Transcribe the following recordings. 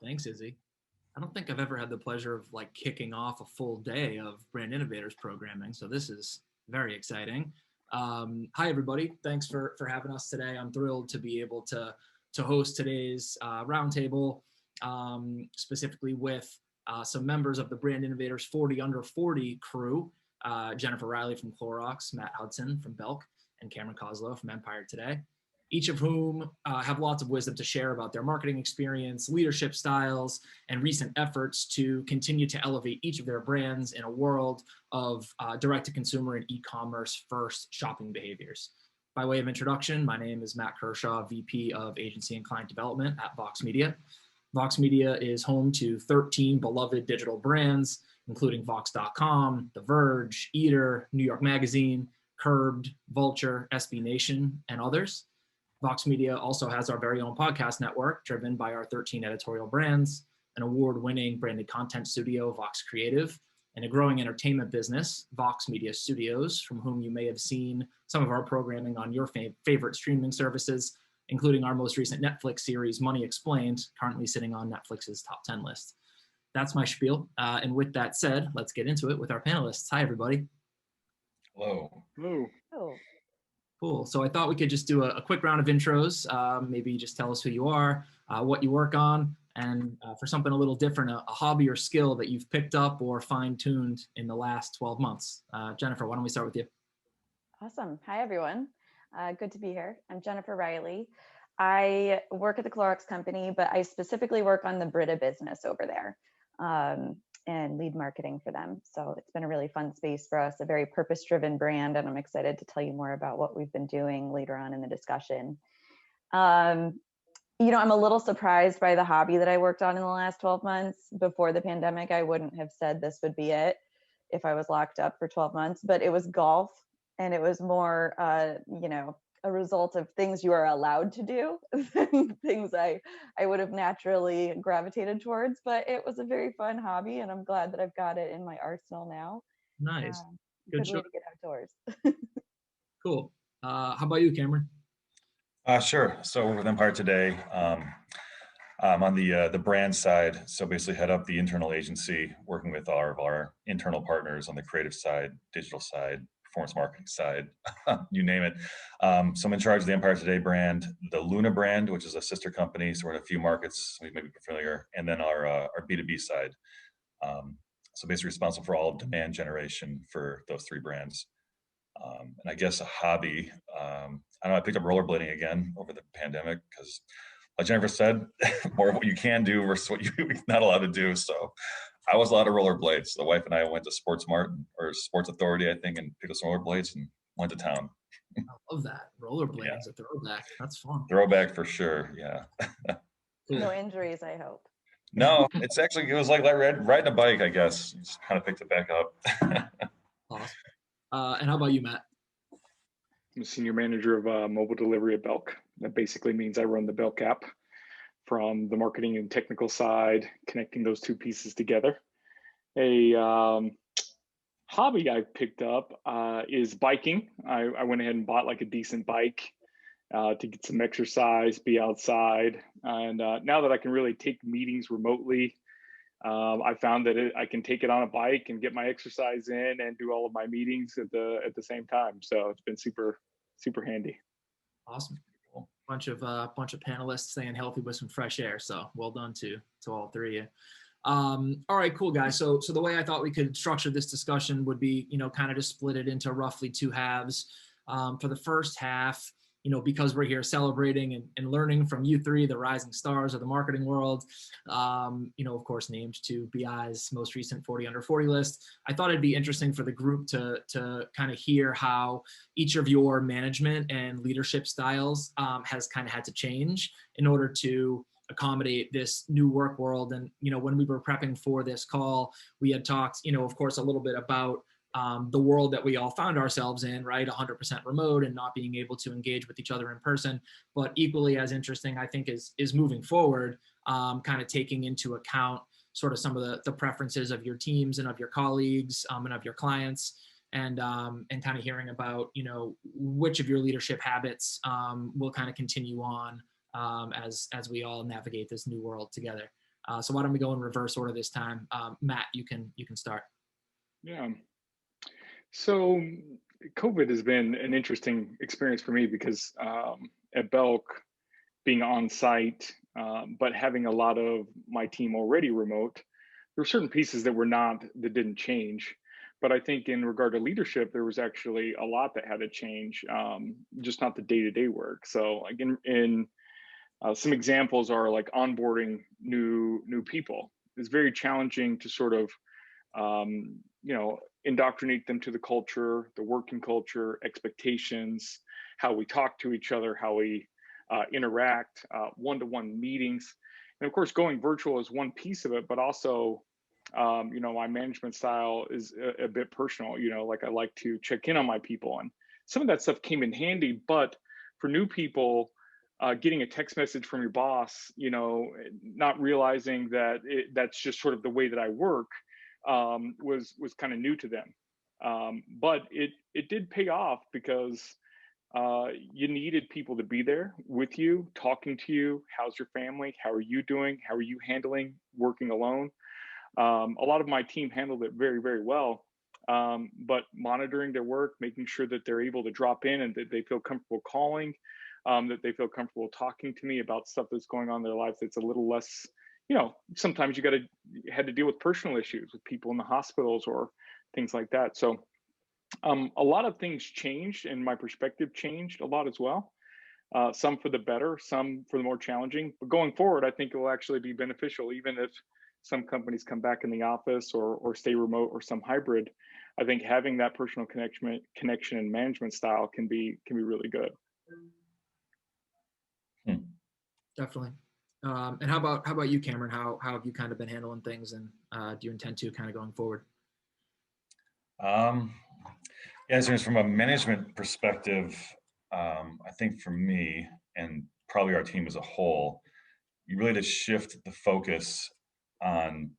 Thanks, Izzy. I don't think I've ever had the pleasure of like kicking off a full day of Brand Innovators programming, so this is very exciting. Hi, everybody. Thanks for having us today. I'm thrilled to be able to host today's roundtable, specifically with some members of the Brand Innovators 40 Under 40 crew, Jennifer Reilly from Clorox, Matt Hudson from Belk, and Cameron Koslow from Empire Today, each of whom have lots of wisdom to share about their marketing experience, leadership styles, and recent efforts to continue to elevate each of their brands in a world of direct-to-consumer and e-commerce first shopping behaviors. By way of introduction, my name is Matt Kershaw, VP of Agency and Client Development at Vox Media. Vox Media is home to 13 beloved digital brands, including Vox.com, The Verge, Eater, New York Magazine, Curbed, Vulture, SB Nation, and others. Vox Media also has our very own podcast network driven by our 13 editorial brands, an award-winning branded content studio, Vox Creative, and a growing entertainment business, Vox Media Studios, from whom you may have seen some of our programming on your favorite streaming services, including our most recent Netflix series, Money Explained, currently sitting on Netflix's top 10 list. That's my spiel. And with that said, let's get into it with our panelists. Hi, everybody. Hello. Hello. Oh, Cool. So I thought we could just do a quick round of intros. Maybe just tell us who you are, what you work on, and for something a little different, a hobby or skill that you've picked up or fine-tuned in the last 12 months. Jennifer, why don't we start with you? awesome. Hi, everyone. Good to be here. I'm Jennifer Reilly. I work at the Clorox company, but I specifically work on the Brita business over there and lead marketing for them. So it's been a really fun space for us, a very purpose-driven brand, and I'm excited to tell you more about what we've been doing later on in the discussion. I'm a little surprised by the hobby that I worked on in the last 12 months. Before the pandemic, I wouldn't have said this would be it if I was locked up for 12 months, but it was golf. And it was more, a result of things you are allowed to do than things I would have naturally gravitated towards. But it was a very fun hobby, and I'm glad that I've got it in my arsenal now. Nice. Good way to get outdoors. Cool. How about you, Cameron? Sure. So with Empire Today, I'm on the brand side. So basically head up the internal agency, working with all of our internal partners on the creative side, digital side, performance marketing side, you name it. So I'm in charge of the Empire Today brand, the Luna brand, which is a sister company. So we're in a few markets, we may be familiar, and then our B2B side. So basically responsible for all of demand generation for those three brands. And I guess a hobby, I don't know, I picked up rollerblading again over the pandemic because, like Jennifer said, more of what you can do versus what you're not allowed to do. So I was allowed to rollerblades. The wife and I went to Sports Mart or Sports Authority, I think, and picked up some rollerblades and went to town. I love that. Rollerblading is a throwback. That's fun. Throwback for sure, yeah. Cool. No injuries, I hope. No, it was like riding a bike, I guess. You just kind of picked it back up. Awesome. And how about you, Matt? I'm a senior manager of mobile delivery at Belk. That basically means I run the Belk app from the marketing and technical side, connecting those two pieces together. A hobby I picked up is biking. I went ahead and bought like a decent bike to get some exercise, be outside. And now that I can really take meetings remotely, I found that I can take it on a bike and get my exercise in and do all of my meetings at the same time. So it's been super handy. Awesome. Cool. Bunch of panelists staying healthy with some fresh air. So well done to all three of you. All right, cool guys. So the way I thought we could structure this discussion would be, kind of just split it into roughly two halves. For the first half, because we're here celebrating and learning from you three, the rising stars of the marketing world, of course, named to BI's most recent 40 under 40 list. I thought it'd be interesting for the group to kind of hear how each of your management and leadership styles has kind of had to change in order to accommodate this new work world. And, when we were prepping for this call, we had talked, of course, a little bit about the world that we all found ourselves in, right? 100% remote and not being able to engage with each other in person. But equally as interesting, I think, is moving forward, kind of taking into account sort of some of the preferences of your teams and of your colleagues and of your clients, and kind of hearing about, which of your leadership habits will kind of continue on as we all navigate this new world together. So why don't we go in reverse order this time? Matt, you can start. Yeah. So COVID has been an interesting experience for me because at Belk, being on site, but having a lot of my team already remote, there were certain pieces that didn't change. But I think in regard to leadership, there was actually a lot that had to change, just not the day-to-day work. So again, in some examples are like onboarding new people. It's very challenging to sort of indoctrinate them to the culture, the working culture, expectations, how we talk to each other, how we interact, one-to-one meetings. And of course, going virtual is one piece of it, but also, my management style is a bit personal. Like I like to check in on my people, and some of that stuff came in handy. But for new people, getting a text message from your boss, not realizing that that's just sort of the way that I work, was kind of new to them. But it did pay off because you needed people to be there with you, talking to you. How's your family? How are you doing? How are you handling working alone? A lot of my team handled it very, very well. But monitoring their work, making sure that they're able to drop in and that they feel comfortable calling, that they feel comfortable talking to me about stuff that's going on in their lives that's a little less, sometimes you had to deal with personal issues with people in the hospitals or things like that. So a lot of things changed, and my perspective changed a lot as well. Some for the better, some for the more challenging. But going forward, I think it will actually be beneficial, even if some companies come back in the office or stay remote or some hybrid. I think having that personal connection and management style can be really good. Definitely. And how about you, Cameron? How have you kind of been handling things, and do you intend to kind of going forward? Yeah, so from a management perspective, I think for me and probably our team as a whole, you really to shift the focus on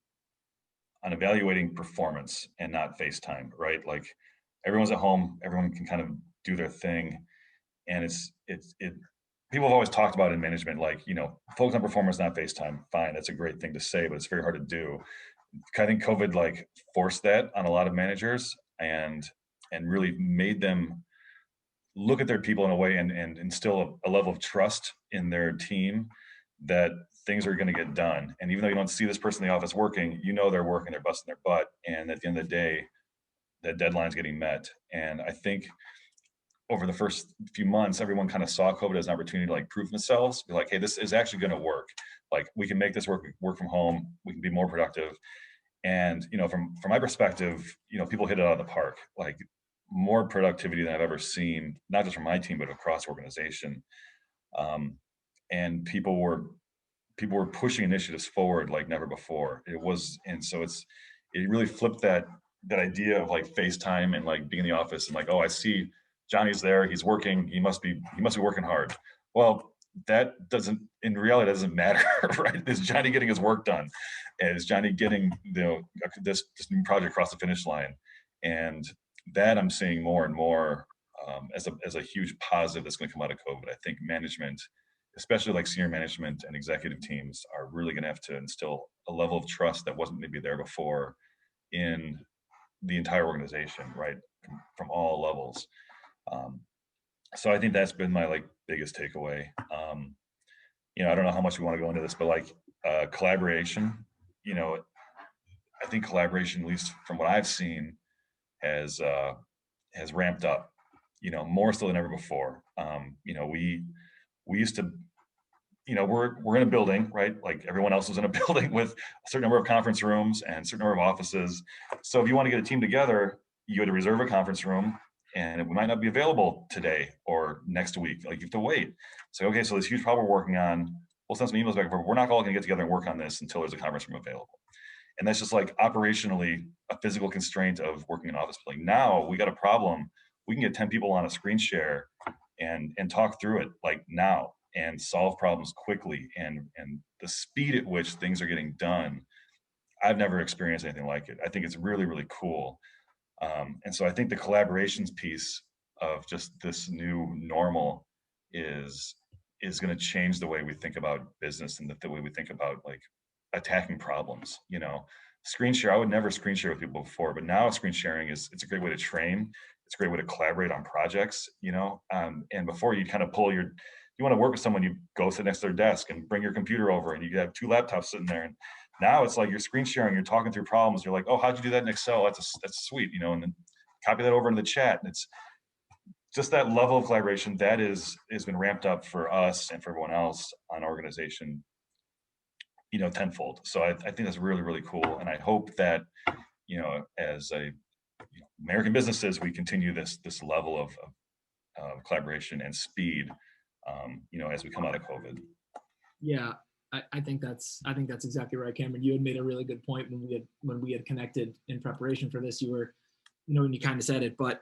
evaluating performance and not FaceTime, right? Like everyone's at home, everyone can kind of do their thing, and it. People have always talked about in management, like focus on performance, not FaceTime. Fine, that's a great thing to say, but it's very hard to do. I think COVID like forced that on a lot of managers and really made them look at their people in a way and instill a level of trust in their team that things are going to get done. And even though you don't see this person in the office working, they're working, they're busting their butt. And at the end of the day, the deadline's getting met. And I think over the first few months, everyone kind of saw COVID as an opportunity to like prove themselves, be like, hey, this is actually going to work. Like we can make this work from home. We can be more productive. And, from my perspective, people hit it out of the park, like more productivity than I've ever seen, not just from my team, but across the organization. And people were pushing initiatives forward like never before. It really flipped that idea of like FaceTime and like being in the office and like, oh, I see Johnny's there, he's working, he must be working hard. Well, in reality, that doesn't matter, right? Is Johnny getting his work done? And is Johnny getting this new project across the finish line? And that I'm seeing more and more as a huge positive that's going to come out of COVID. I think management, especially like senior management and executive teams, are really going to have to instill a level of trust that wasn't maybe there before in the entire organization, right? From all levels. So I think that's been my like biggest takeaway. I don't know how much we want to go into this, but like collaboration, I think collaboration, at least from what I've seen, has ramped up, more so than ever before. We used to, we're in a building, right? Like everyone else was in a building with a certain number of conference rooms and a certain number of offices. So if you want to get a team together, you had to reserve a conference room, and it might not be available today or next week. Like you have to wait. So, okay, so this huge problem we're working on, we'll send some emails back and forth. We're not all going to get together and work on this until there's a conference room available. And that's just like operationally a physical constraint of working in an office building. Now we got a problem. We can get 10 people on a screen share and talk through it like now and solve problems quickly. And the speed at which things are getting done, I've never experienced anything like it. I think it's really, really cool. And so I think the collaborations piece of just this new normal is going to change the way we think about business and the way we think about like attacking problems. Screen share, I would never screen share with people before, but now screen sharing it's a great way to train. It's a great way to collaborate on projects, and before you kind of you want to work with someone, you go sit next to their desk and bring your computer over and you have two laptops sitting there. And now it's like you're screen sharing, you're talking through problems. You're like, oh, how'd you do that in Excel? That's sweet, and then copy that over into the chat. And it's just that level of collaboration that has been ramped up for us and for everyone else on organization, tenfold. So I think that's really, really cool. And I hope that, as American businesses, we continue this level of collaboration and speed, as we come out of COVID. Yeah, I think that's exactly right, Cameron. You had made a really good point when we had connected in preparation for this. You were, and you kind of said it, but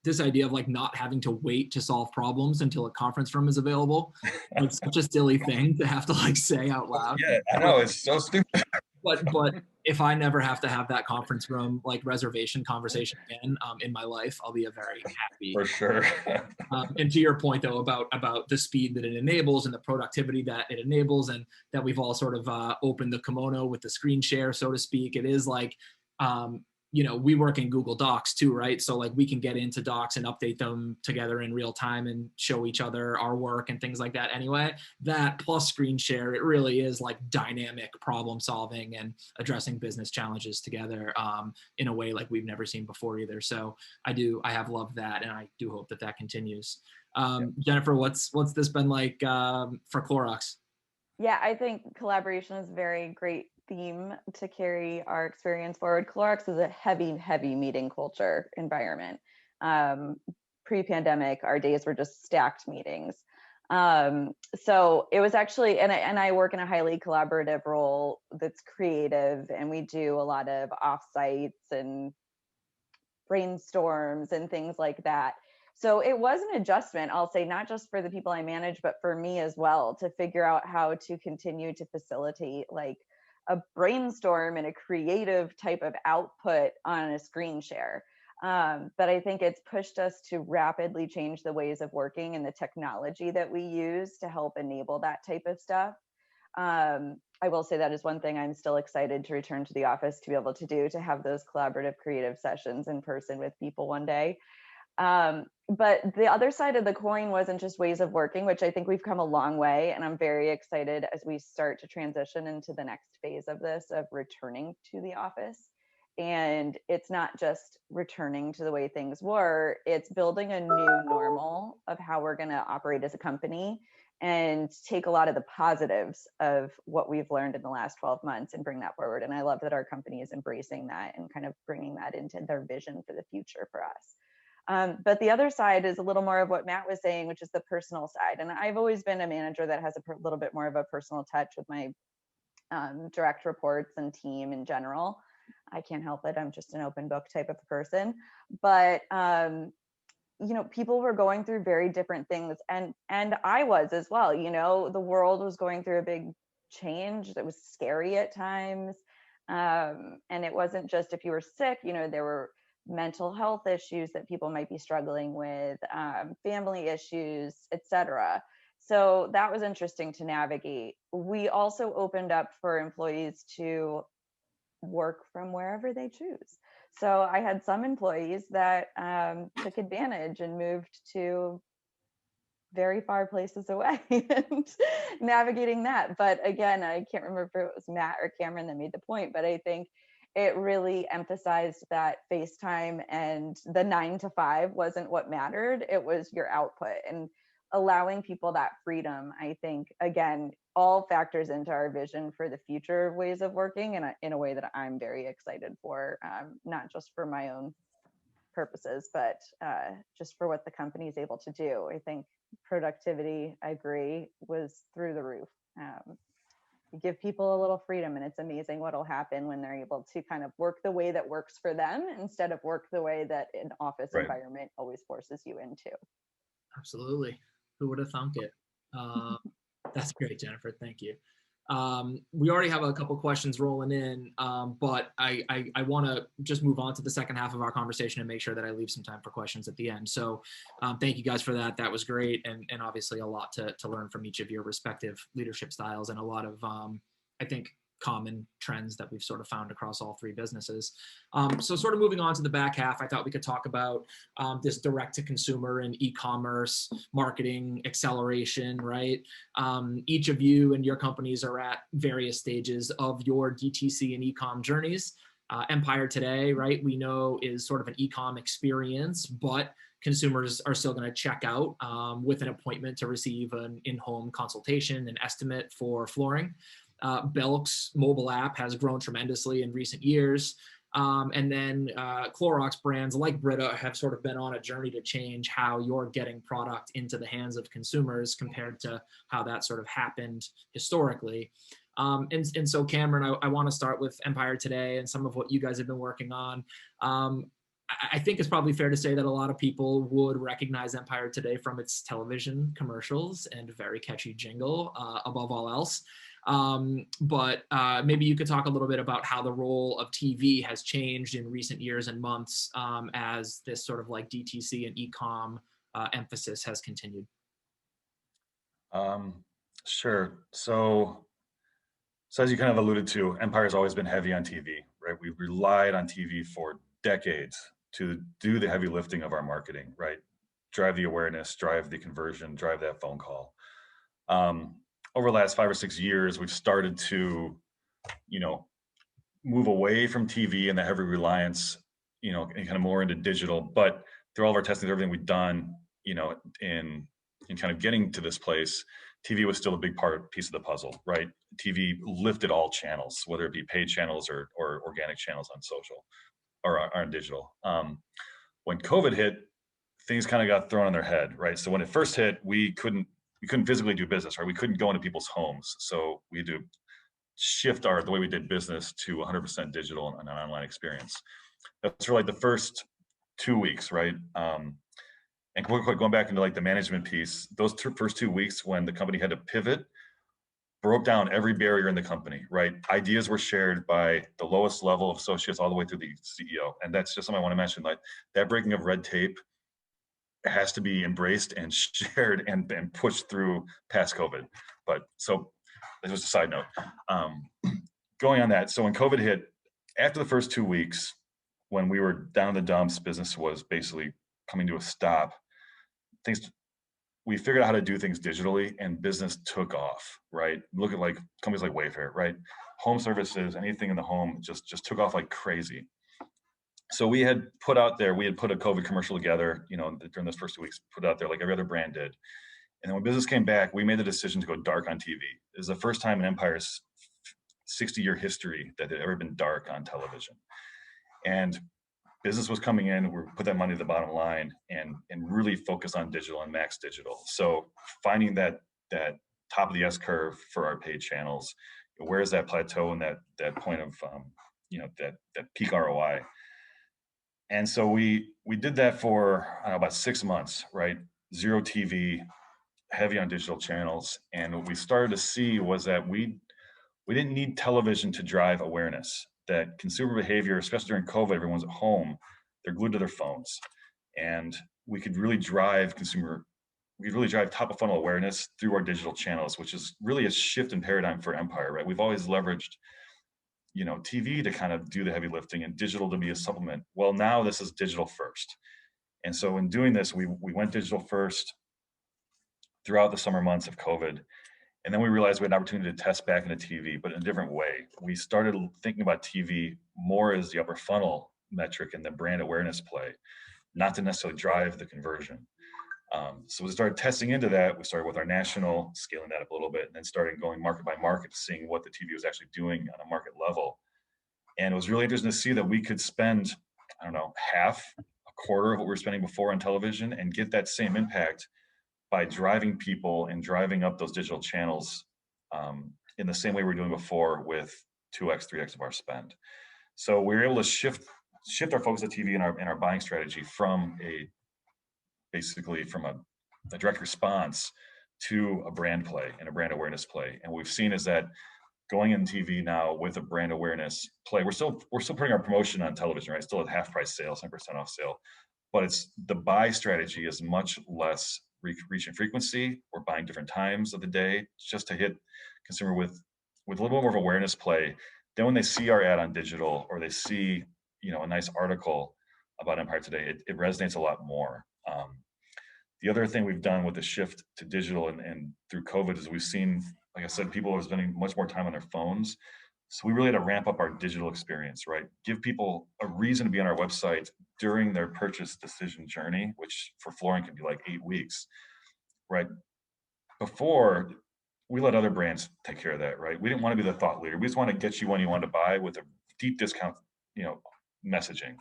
this idea of like not having to wait to solve problems until a conference room is available, like such a silly thing to have to like say out loud. Yeah, I know, it's so stupid. But if I never have to have that conference room like reservation conversation again in my life, I'll be a very happy. For sure. And to your point though about the speed that it enables and the productivity that it enables, and that we've all sort of opened the kimono with the screen share, so to speak. It is like we work in Google Docs too, right? So like we can get into Docs and update them together in real time and show each other our work and things like that anyway. That plus screen share, it really is like dynamic problem solving and addressing business challenges together in a way like we've never seen before either. So I have loved that, and I do hope that continues. Jennifer, what's this been like for Clorox? Yeah, I think collaboration is a very great theme to carry our experience forward. Clorox is a heavy meeting culture environment. Pre-pandemic, our days were just stacked meetings. So it was actually, and I work in a highly collaborative role that's creative, and we do a lot of offsites and brainstorms and things like that. So it was an adjustment, I'll say, not just for the people I manage, but for me as well, to figure out how to continue to facilitate like a brainstorm and a creative type of output on a screen share. But I think it's pushed us to rapidly change the ways of working and the technology that we use to help enable that type of stuff. I will say that is one thing I'm still excited to return to the office to be able to do, to have those collaborative creative sessions in person with people one day. But the other side of the coin wasn't just ways of working, which I think we've come a long way. And I'm very excited as we start to transition into the next phase of this, of returning to the office. And it's not just returning to the way things were, it's building a new normal of how we're going to operate as a company and take a lot of the positives of what we've learned in the last 12 months and bring that forward. And I love that our company is embracing that and kind of bringing that into their vision for the future for us. But the other side is a little more of what Matt was saying, which is the personal side. And I've always been a manager that has a little bit more of a personal touch with my direct reports and team in general. I can't help it. I'm just an open book type of person. But people were going through very different things, and I was as well. The world was going through a big change that was scary at times, and it wasn't just if you were sick. There were mental health issues that people might be struggling with, family issues, etc. So that was interesting to navigate. We also opened up for employees to work from wherever they choose. So I had some employees that took advantage and moved to very far places away and navigating that. But again, I can't remember if it was Matt or Cameron that made the point, but I think it really emphasized that FaceTime and the 9 to 5 wasn't what mattered. It was your output, and allowing people that freedom, I think, again, all factors into our vision for the future ways of working, and in a way that I'm very excited for, not just for my own purposes, but just for what the company is able to do. I think productivity, I agree, was through the roof. You give people a little freedom, and it's amazing what'll happen when they're able to kind of work the way that works for them instead of work the way that an office environment always forces you into. Absolutely. Who would have thunk it? That's great, Jennifer. Thank you. We already have a couple questions rolling in, but I want to just move on to the second half of our conversation and make sure that I leave some time for questions at the end. So thank you guys for that. That was great. And obviously a lot to learn from each of your respective leadership styles, and a lot of, I think, common trends that we've sort of found across all three businesses. So sort of moving on to the back half, I thought we could talk about this direct to consumer and e-commerce marketing acceleration, right? Each of you and your companies are at various stages of your DTC and e-com journeys. Empire today, right, we know is sort of an e-com experience, but consumers are still going to check out with an appointment to receive an in-home consultation and estimate for flooring. Belk's mobile app has grown tremendously in recent years. And then Clorox brands like Brita have sort of been on a journey to change how you're getting product into the hands of consumers compared to how that sort of happened historically. And so Cameron, I want to start with Empire today and some of what you guys have been working on. I think it's probably fair to say that a lot of people would recognize Empire today from its television commercials and very catchy jingle above all else. But maybe you could talk a little bit about how the role of TV has changed in recent years and months as this sort of like DTC and e-com emphasis has continued. Sure. So as you kind of alluded to, Empire's always been heavy on TV, right? We've relied on TV for decades to do the heavy lifting of our marketing, right? Drive the awareness, drive the conversion, drive that phone call. Over the last 5 or 6 years, we've started to, move away from TV and the heavy reliance, and kind of more into digital. But through all of our testing, everything we've done, in kind of getting to this place, TV was still a big piece of the puzzle, right? TV lifted all channels, whether it be paid channels or organic channels on social or on digital. When COVID hit, things kind of got thrown on their head, right? So when it first hit, we couldn't physically do business, right? We couldn't go into people's homes. So we had to shift the way we did business to 100% digital and an online experience. That's for like the first 2 weeks, right? And going back into like the management piece, those first 2 weeks when the company had to pivot, broke down every barrier in the company, right? Ideas were shared by the lowest level of associates all the way through the CEO. And that's just something I want to mention, like that breaking of red tape has to be embraced and shared and pushed through past COVID. But so that was a side note. Going on that, so when COVID hit, after the first 2 weeks, when we were down in the dumps, business was basically coming to a stop. We figured out how to do things digitally, and business took off, right? Look at like companies like Wayfair, right? Home services, anything in the home just took off like crazy. So we had put a COVID commercial together, during those first 2 weeks, put it out there like every other brand did. And then when business came back, we made the decision to go dark on TV. It was the first time in Empire's 60-year history that it had ever been dark on television. And business was coming in, we put that money to the bottom line and really focus on digital and max digital. So finding that top of the S curve for our paid channels, where is that plateau and that point of, that peak ROI. And so we did that for about 6 months, right? Zero TV, heavy on digital channels. And what we started to see was that we didn't need television to drive awareness, that consumer behavior, especially during COVID, everyone's at home, they're glued to their phones. And we could really drive top of funnel awareness through our digital channels, which is really a shift in paradigm for Empire, right? We've always leveraged TV to kind of do the heavy lifting and digital to be a supplement. Well, now this is digital first. And so in doing this, we went digital first throughout the summer months of COVID. And then we realized we had an opportunity to test back into TV, but in a different way. We started thinking about TV more as the upper funnel metric and the brand awareness play, not to necessarily drive the conversion. So we started testing into that. We started with our national, scaling that up a little bit, and then started going market by market, seeing what the TV was actually doing on a market level. And it was really interesting to see that we could spend, half, a quarter of what we were spending before on television and get that same impact by driving people and driving up those digital channels in the same way we were doing before with 2x, 3x of our spend. So we were able to shift our focus of TV in our buying strategy from a direct response to a brand play and a brand awareness play. And what we've seen is that going in TV now with a brand awareness play, we're still putting our promotion on television, right? Still at half price sale, 10% off sale, but it's the buy strategy is much less reach and frequency. We're buying different times of the day just to hit consumer with with a little more of awareness play, then when they see our ad on digital or they see, a nice article about Empire Today, it resonates a lot more. The other thing we've done with the shift to digital and through COVID is we've seen, like I said, people are spending much more time on their phones. So we really had to ramp up our digital experience, right? Give people a reason to be on our website during their purchase decision journey, which for flooring can be like 8 weeks, right? Before, we let other brands take care of that, right? We didn't want to be the thought leader. We just want to get you when you want to buy with a deep discount, messaging.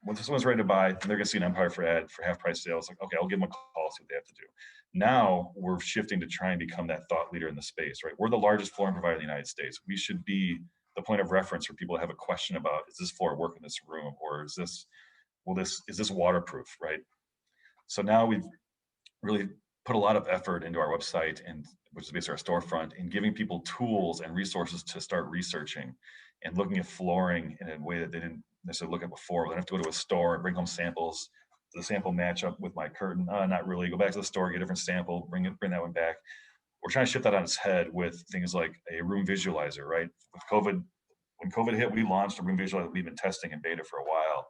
When someone's ready to buy, they're going to see an Empire for ad for half price sales. Like, okay, I'll give them a call, see what they have to do. Now we're shifting to try and become that thought leader in the space, right? We're the largest flooring provider in the United States. We should be the point of reference for people to have a question about, is this floor work in this room? Or is this waterproof, right? So now we've really put a lot of effort into our website, and which is basically our storefront, and giving people tools and resources to start researching and looking at flooring in a way that they didn't necessarily look at before. They don't have to go to a store and bring home samples. Does the sample match up with my curtain? Not really. Go back to the store, get a different sample, bring that one back. We're trying to shift that on its head with things like a room visualizer, right? With COVID, when COVID hit, we launched a room visualizer we've been testing in beta for a while.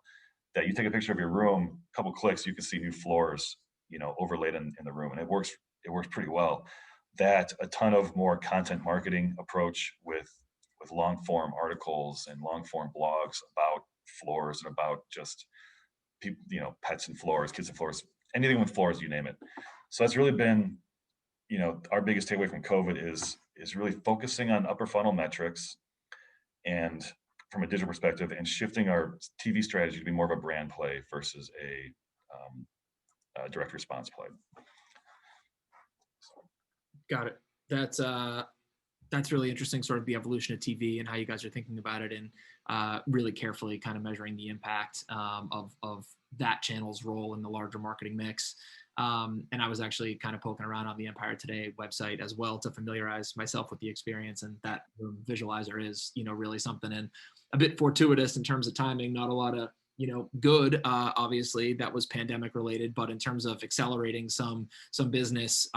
That you take a picture of your room, a couple clicks, you can see new floors, overlaid in the room, and it works pretty well. That a ton of more content marketing approach with long form articles and long form blogs about floors and about just people, pets and floors, kids and floors, anything with floors, you name it. So that's really been, our biggest takeaway from COVID is really focusing on upper funnel metrics and from a digital perspective, and shifting our TV strategy to be more of a brand play versus a direct response play. Got it. That's really interesting, sort of the evolution of TV and how you guys are thinking about it, and really carefully kind of measuring the impact of that channel's role in the larger marketing mix. And I was actually kind of poking around on the Empire Today website as well to familiarize myself with the experience, and that visualizer is, really something, and a bit fortuitous in terms of timing. Not a lot of good, obviously, that was pandemic related, but in terms of accelerating some business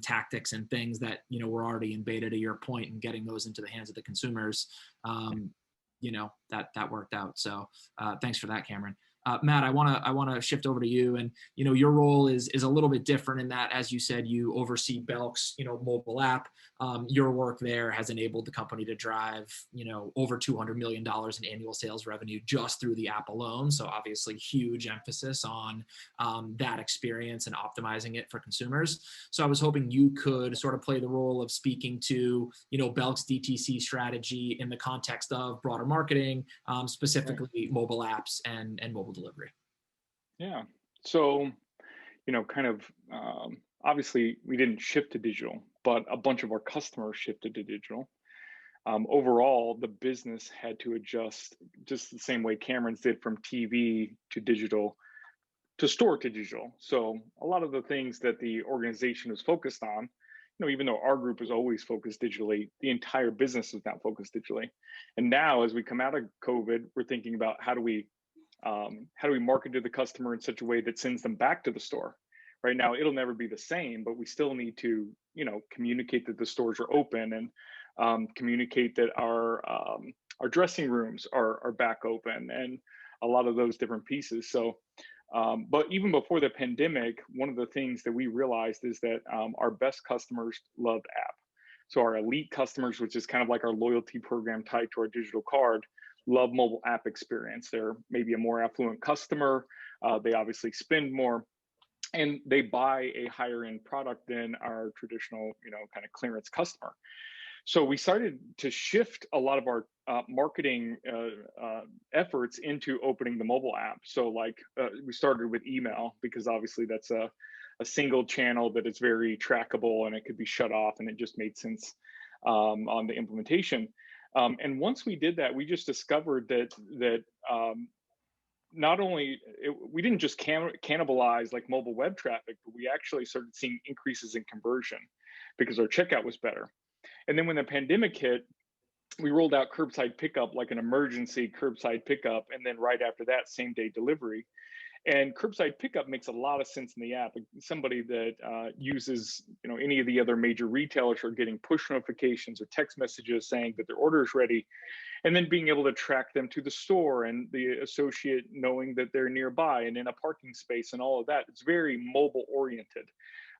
tactics and things that were already in beta, to your point, and getting those into the hands of the consumers, that worked out. So thanks for that, Cameron. Matt, I want to shift over to you, and your role is a little bit different in that, as you said, you oversee Belk's mobile app. Your work there has enabled the company to drive over $200 million in annual sales revenue just through the app alone. So obviously, huge emphasis on that experience and optimizing it for consumers. So I was hoping you could sort of play the role of speaking to Belk's DTC strategy in the context of broader marketing, specifically mobile apps and mobile delivery. Yeah. So, obviously we didn't shift to digital, but a bunch of our customers shifted to digital. Overall, the business had to adjust just the same way Cameron's did, from TV to digital to store to digital. So a lot of the things that the organization is focused on, even though our group is always focused digitally, the entire business is now focused digitally. And now, as we come out of COVID, we're thinking about how do we market to the customer in such a way that sends them back to the store. Right now, it'll never be the same, but we still need to, communicate that the stores are open, and communicate that our dressing rooms are back open, and a lot of those different pieces. So, but even before the pandemic, one of the things that we realized is that our best customers love app. So our elite customers, which is kind of like our loyalty program tied to our digital card, love mobile app experience. They're maybe a more affluent customer. They obviously spend more, and they buy a higher end product than our traditional, kind of clearance customer. So we started to shift a lot of our marketing efforts into opening the mobile app. So we started with email, because obviously that's a single channel that is very trackable, and it could be shut off, and it just made sense on the implementation. And once we did that, we just discovered that not only we didn't just cannibalize like mobile web traffic, but we actually started seeing increases in conversion because our checkout was better. And then when the pandemic hit, we rolled out curbside pickup, like an emergency curbside pickup, and then right after that, same day delivery. And curbside pickup makes a lot of sense in the app. Somebody that uses, any of the other major retailers are getting push notifications or text messages saying that their order is ready, and then being able to track them to the store and the associate knowing that they're nearby and in a parking space and all of that. It's very mobile oriented.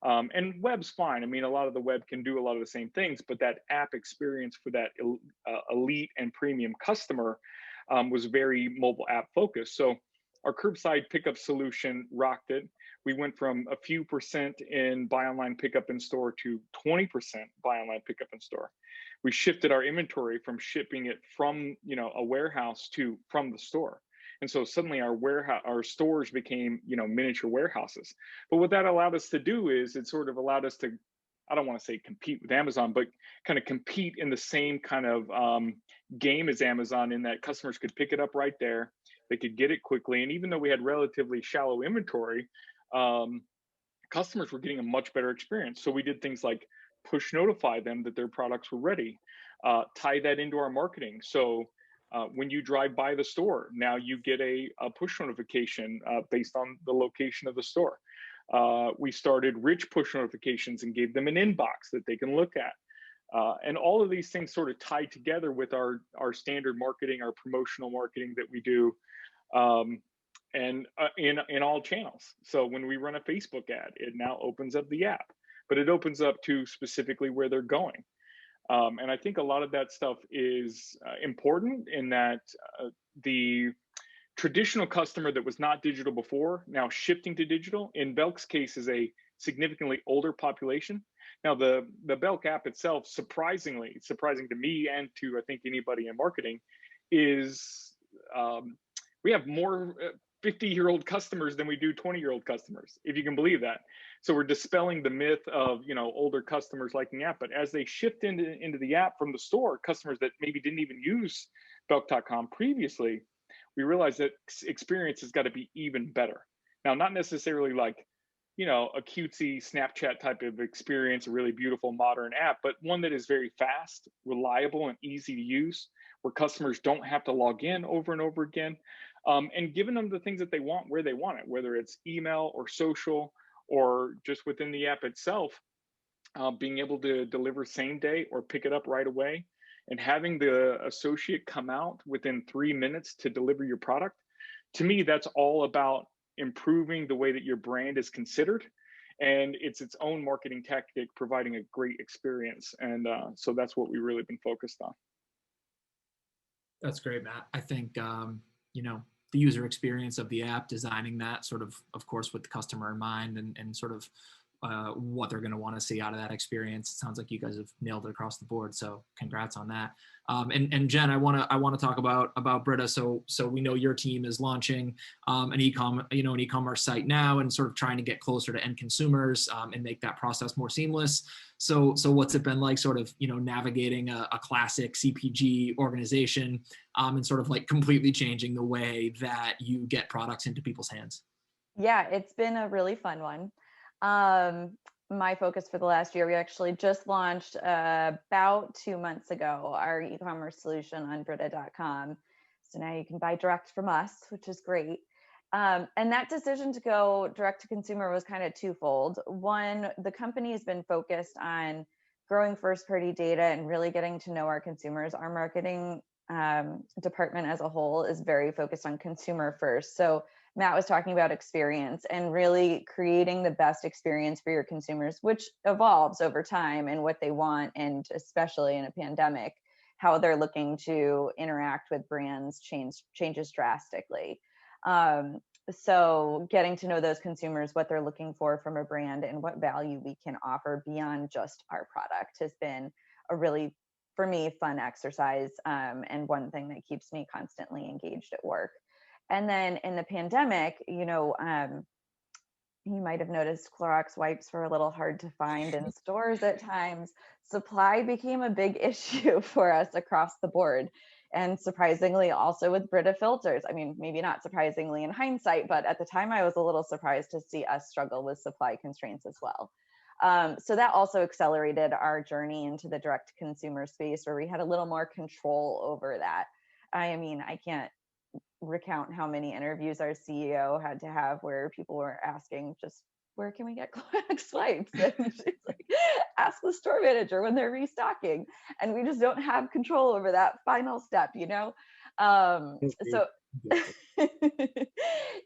And web's fine. I mean, a lot of the web can do a lot of the same things, but that app experience for that elite and premium customer was very mobile app focused. So our curbside pickup solution rocked it. We went from a few percent in buy online pickup in store to 20% buy online pickup in store. We shifted our inventory from shipping it from a warehouse to from the store. And so suddenly our stores became miniature warehouses. But what that allowed us to do is it sort of allowed us to, I don't want to say compete with Amazon, but kind of compete in the same kind of game as Amazon, in that customers could pick it up right there. They could get it quickly. And even though we had relatively shallow inventory, customers were getting a much better experience. So we did things like push notify them that their products were ready, tie that into our marketing. So when you drive by the store, now you get a push notification based on the location of the store. We started rich push notifications and gave them an inbox that they can look at. And all of these things sort of tie together with our standard marketing, our promotional marketing that we do, and in all channels. So when we run a Facebook ad, it now opens up the app, but it opens up to specifically where they're going. And I think a lot of that stuff is important in that the traditional customer that was not digital before, now shifting to digital, in Belk's case, is a significantly older population. Now, the Belk app itself, surprising to me and to, I think, anybody in marketing, is we have more 50-year-old customers than we do 20-year-old customers, if you can believe that. So we're dispelling the myth of older customers liking the app. But as they shift into the app from the store, customers that maybe didn't even use Belk.com previously, we realize that experience has got to be even better. Now, not necessarily like a cutesy Snapchat type of experience, a really beautiful modern app, but one that is very fast, reliable, and easy to use, where customers don't have to log in over and over again, and giving them the things that they want where they want it, whether it's email or social or just within the app itself, being able to deliver same day or pick it up right away, and having the associate come out within 3 minutes to deliver your product. To me, that's all about improving the way that your brand is considered, and it's its own marketing tactic, providing a great experience. And so that's what we've really been focused on. That's great, Matt. I think the user experience of the app, designing that sort of course, with the customer in mind, and sort of what they're going to want to see out of that experience. It sounds like you guys have nailed it across the board. So congrats on that. And Jen, I want to talk about Brita. So we know your team is launching an e-commerce site now, and sort of trying to get closer to end consumers and make that process more seamless. So what's it been like, sort of navigating a classic CPG organization and sort of like completely changing the way that you get products into people's hands? Yeah, it's been a really fun one. My focus for the last year, we actually just launched about 2 months ago, our e-commerce solution on Brita.com. So now you can buy direct from us, which is great. And that decision to go direct to consumer was kind of twofold. One, the company has been focused on growing first-party data and really getting to know our consumers. Our marketing department as a whole is very focused on consumer first. So Matt was talking about experience and really creating the best experience for your consumers, which evolves over time and what they want, and especially in a pandemic, how they're looking to interact with brands changes drastically. So getting to know those consumers, what they're looking for from a brand, and what value we can offer beyond just our product has been a really, for me, fun exercise, and one thing that keeps me constantly engaged at work. And then in the pandemic, you might have noticed Clorox wipes were a little hard to find in stores at times. Supply became a big issue for us across the board. And surprisingly, also with Brita filters. I mean, maybe not surprisingly in hindsight, but at the time I was a little surprised to see us struggle with supply constraints as well. So that also accelerated our journey into the direct consumer space, where we had a little more control over that. I mean, I can't recount how many interviews our CEO had to have where people were asking just, where can we get Clorox wipes? And she's like, ask the store manager when they're restocking. And we just don't have control over that final step, you know? So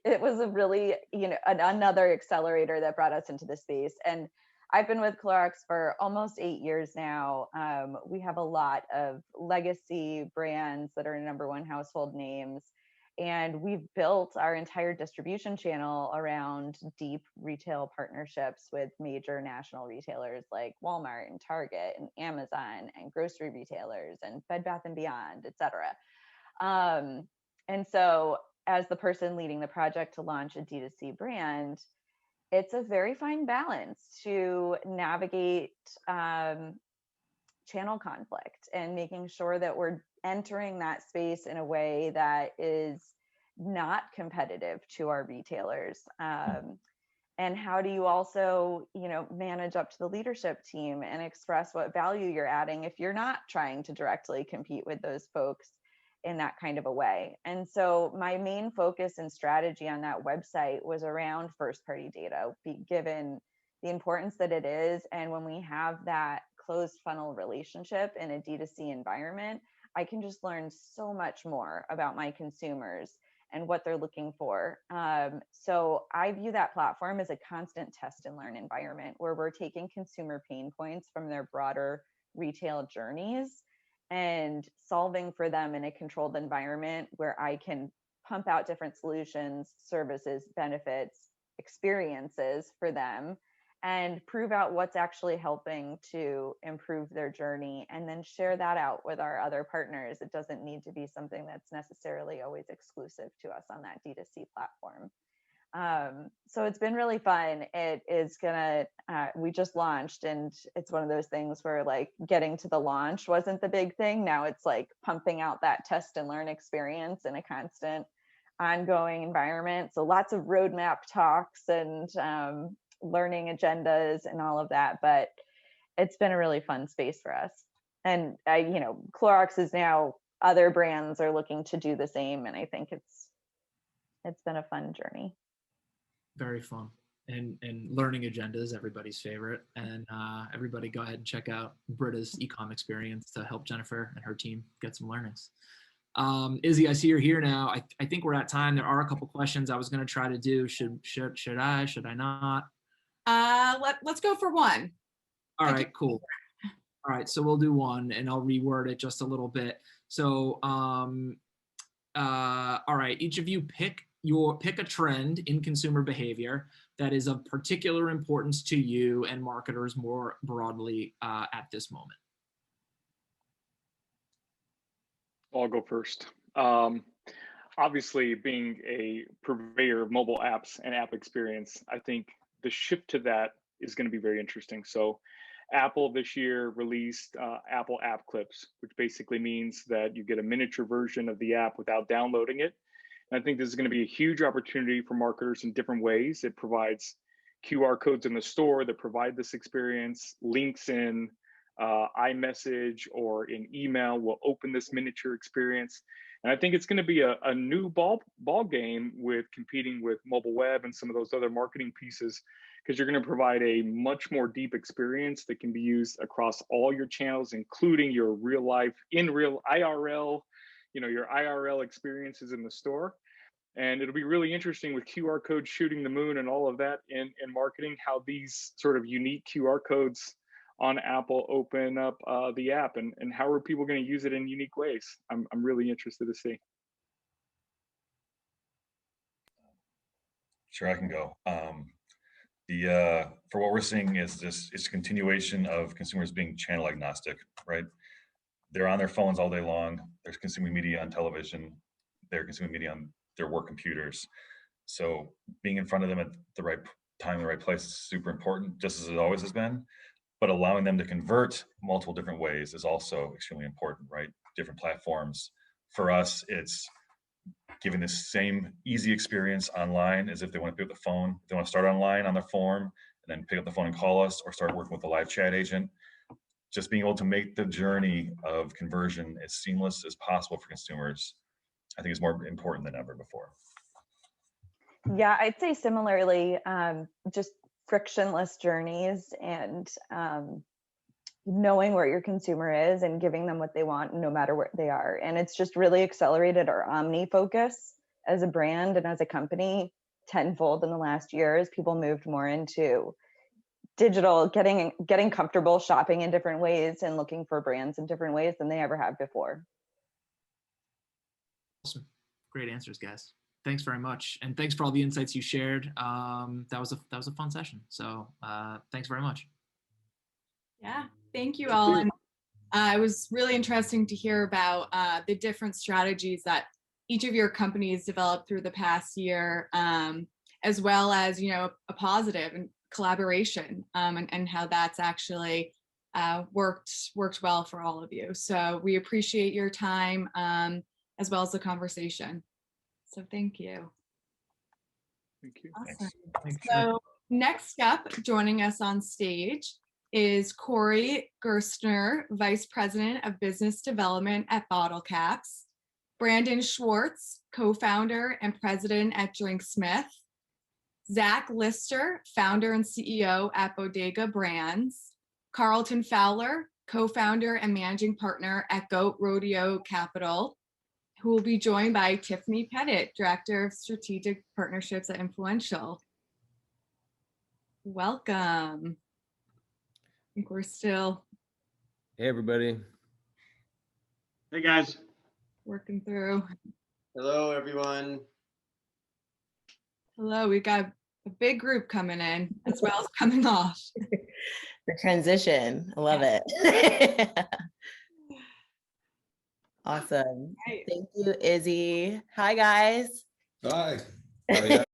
it was a really, you know, another accelerator that brought us into the space. And I've been with Clorox for almost 8 years now. We have a lot of legacy brands that are number one household names. And we've built our entire distribution channel around deep retail partnerships with major national retailers like Walmart and Target and Amazon and grocery retailers and Bed Bath & Beyond, et cetera. And so as the person leading the project to launch a D2C brand, it's a very fine balance to navigate channel conflict and making sure that we're entering that space in a way that is not competitive to our retailers. And how do you also, you know, manage up to the leadership team and express what value you're adding if you're not trying to directly compete with those folks in that kind of a way? And so my main focus and strategy on that website was around first party data, given the importance that it is. And when we have that closed funnel relationship in a D2C environment, I can just learn so much more about my consumers and what they're looking for. So I view that platform as a constant test and learn environment where we're taking consumer pain points from their broader retail journeys and solving for them in a controlled environment where I can pump out different solutions, services, benefits, experiences for them, and prove out what's actually helping to improve their journey, and then share that out with our other partners. It doesn't need to be something that's necessarily always exclusive to us on that D2C platform. So it's been really fun. It is gonna, we just launched, and it's one of those things where like getting to the launch wasn't the big thing. Now it's like pumping out that test and learn experience in a constant ongoing environment. So lots of roadmap talks and learning agendas and all of that, but it's been a really fun space for us. And you know, Clorox is now, other brands are looking to do the same, and I think it's been a fun journey. Very fun. And learning agenda is everybody's favorite. And everybody go ahead and check out Britta's ecom experience to help Jennifer and her team get some learnings. Izzy, I see you're here now. I think we're at time. There are a couple questions I was going to try to do. Should I not? Let's go for one. All right, cool. All right, so we'll do one, and I'll reword it just a little bit. So, all right, each of you pick a trend in consumer behavior that is of particular importance to you and marketers more broadly at this moment. I'll go first. Obviously, being a purveyor of mobile apps and app experience, I think the shift to that is going to be very interesting. So Apple this year released Apple App Clips, which basically means that you get a miniature version of the app without downloading it. And I think this is going to be a huge opportunity for marketers in different ways. It provides QR codes in the store that provide this experience, links in iMessage or in email will open this miniature experience. And I think it's going to be a new ball game with competing with mobile web and some of those other marketing pieces, because you're going to provide a much more deep experience that can be used across all your channels, including your real life, real IRL, you know, your IRL experiences in the store. And it'll be really interesting with QR codes shooting the moon and all of that in marketing, how these sort of unique QR codes on Apple open up the app, and how are people going to use it in unique ways. I'm really interested to see. Sure, I can go. For what we're seeing is it's a continuation of consumers being channel agnostic, right? They're on their phones all day long. They're consuming media on television. They're consuming media on their work computers. So being in front of them at the right time, the right place is super important, just as it always has been. But allowing them to convert multiple different ways is also extremely important, right? Different platforms. For us, it's giving the same easy experience online as if they want to pick up the phone. If they want to start online on their form and then pick up the phone and call us, or start working with a live chat agent. Just being able to make the journey of conversion as seamless as possible for consumers I think is more important than ever before. Yeah, I'd say similarly, just frictionless journeys and knowing where your consumer is and giving them what they want no matter where they are. And it's just really accelerated our omni focus as a brand and as a company tenfold in the last year as people moved more into digital, getting comfortable shopping in different ways and looking for brands in different ways than they ever have before. Awesome. Great answers, guys. Thanks very much. And thanks for all the insights you shared. That was a fun session. So thanks very much. Yeah, thank you all. And it was really interesting to hear about the different strategies that each of your companies developed through the past year, as well as, a positive and collaboration, and how that's actually worked well for all of you. So we appreciate your time, as well as the conversation. So thank you. Thank you. Awesome. Thanks. So next up, joining us on stage is Corey Gerstner, Vice President of Business Development at Bottle Caps, Brandon Schwartz, Co-founder and President at Drinksmith, Zach Lister, Founder and CEO at Bodega Brands, Carlton Fowler, Co-founder and Managing Partner at Goat Rodeo Capital, who will be joined by Tiffany Pettit, Director of Strategic Partnerships at Influential. Welcome. I think we're still Hey, everybody. Hey, guys. working through. Hello, everyone. Hello, we've got a big group coming in as well as coming off. The transition. I love it. Awesome. Right. Thank you, Izzy. Hi, guys. Hi. Oh, yeah.